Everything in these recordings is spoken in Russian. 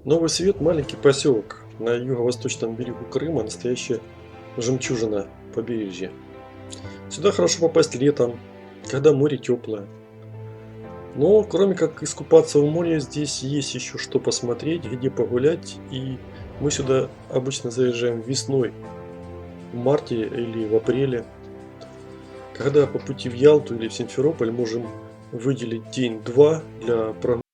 Новый Свет – маленький поселок на юго-восточном берегу Крыма, настоящая жемчужина побережья. Сюда хорошо попасть летом, когда море теплое. Но кроме как искупаться в море, здесь есть еще что посмотреть, где погулять. И мы сюда обычно заезжаем весной, в марте или в апреле, когда по пути в Ялту или в Симферополь можем выделить день-два для прогулки.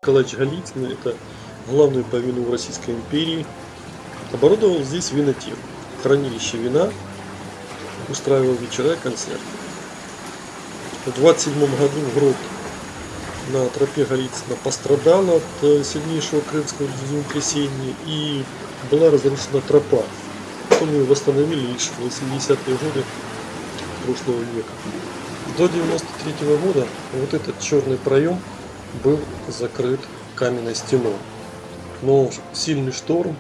Николаевич Голицын, это главный по вину в Российской империи, оборудовал здесь винотеку, хранилище вина, устраивал вечера и концерты. В 27 году грот на тропе Голицына пострадал от сильнейшего крымского землетрясения и была разрушена тропа. Потом ее восстановили лишь в 80-е годы прошлого века. До 93 года вот этот черный проем был закрыт каменной стеной. Но сильный шторм,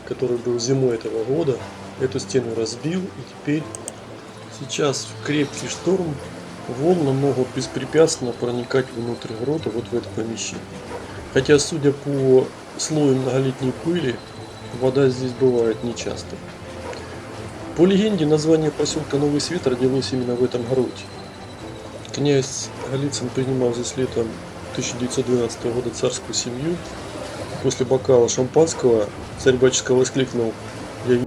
который был зимой этого года, эту стену разбил, и теперь сейчас в крепкий шторм волны могут беспрепятственно проникать внутрь грота, вот в это помещение. Хотя, судя по слою многолетней пыли, вода здесь бывает нечасто. По легенде, название поселка Новый Свет родилось именно в этом гроте. Князь Голицын принимал здесь летом 1912 года царскую семью. После бокала шампанского царь-батюшка воскликнул: «Я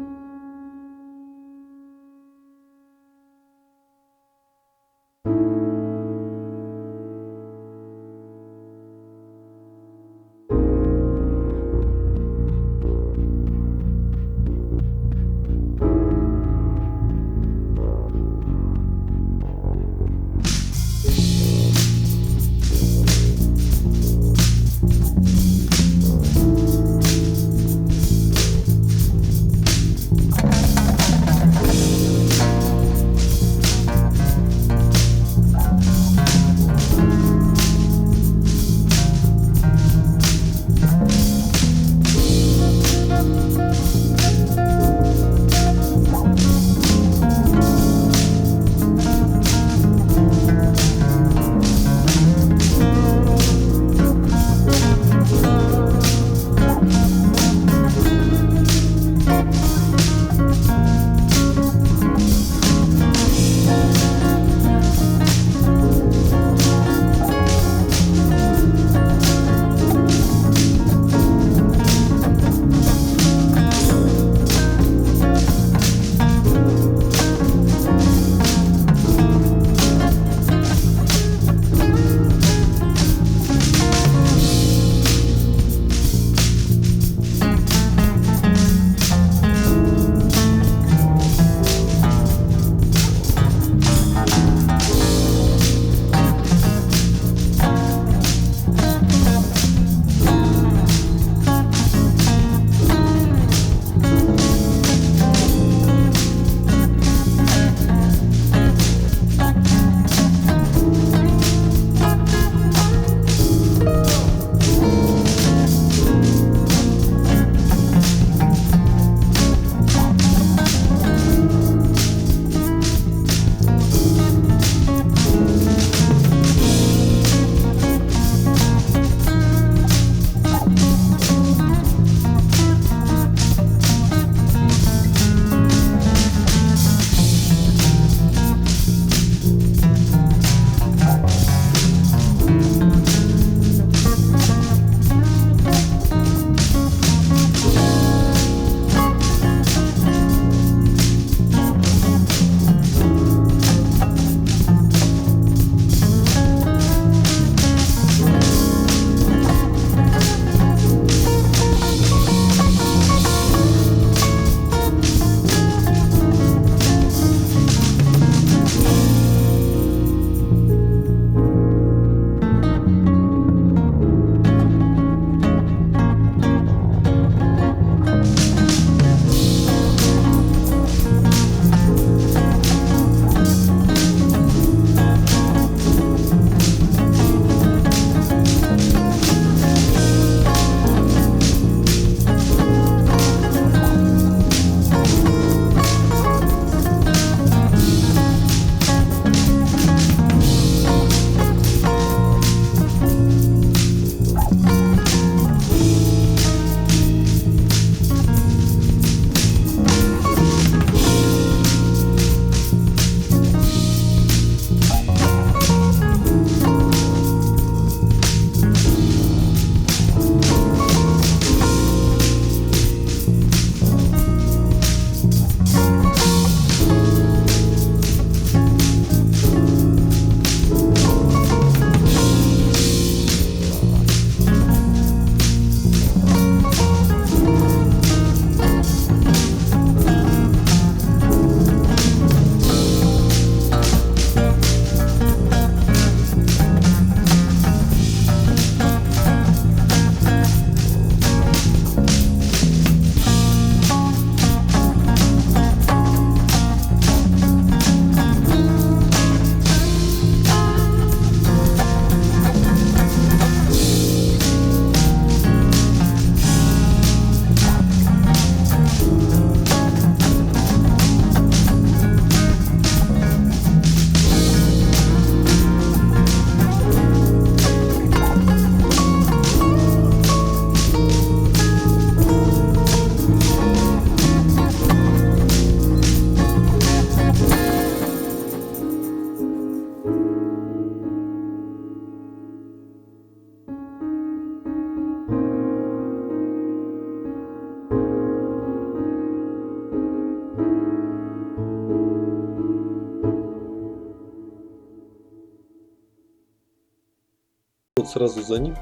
вот сразу за ним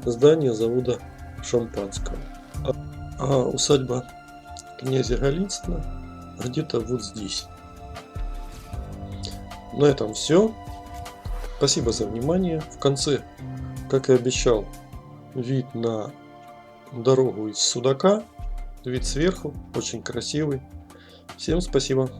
здание завода шампанского. А усадьба князя Голицына где-то вот здесь. На этом все. Спасибо за внимание. В конце, как и обещал, вид на дорогу из Судака. Вид сверху, очень красивый. Всем спасибо.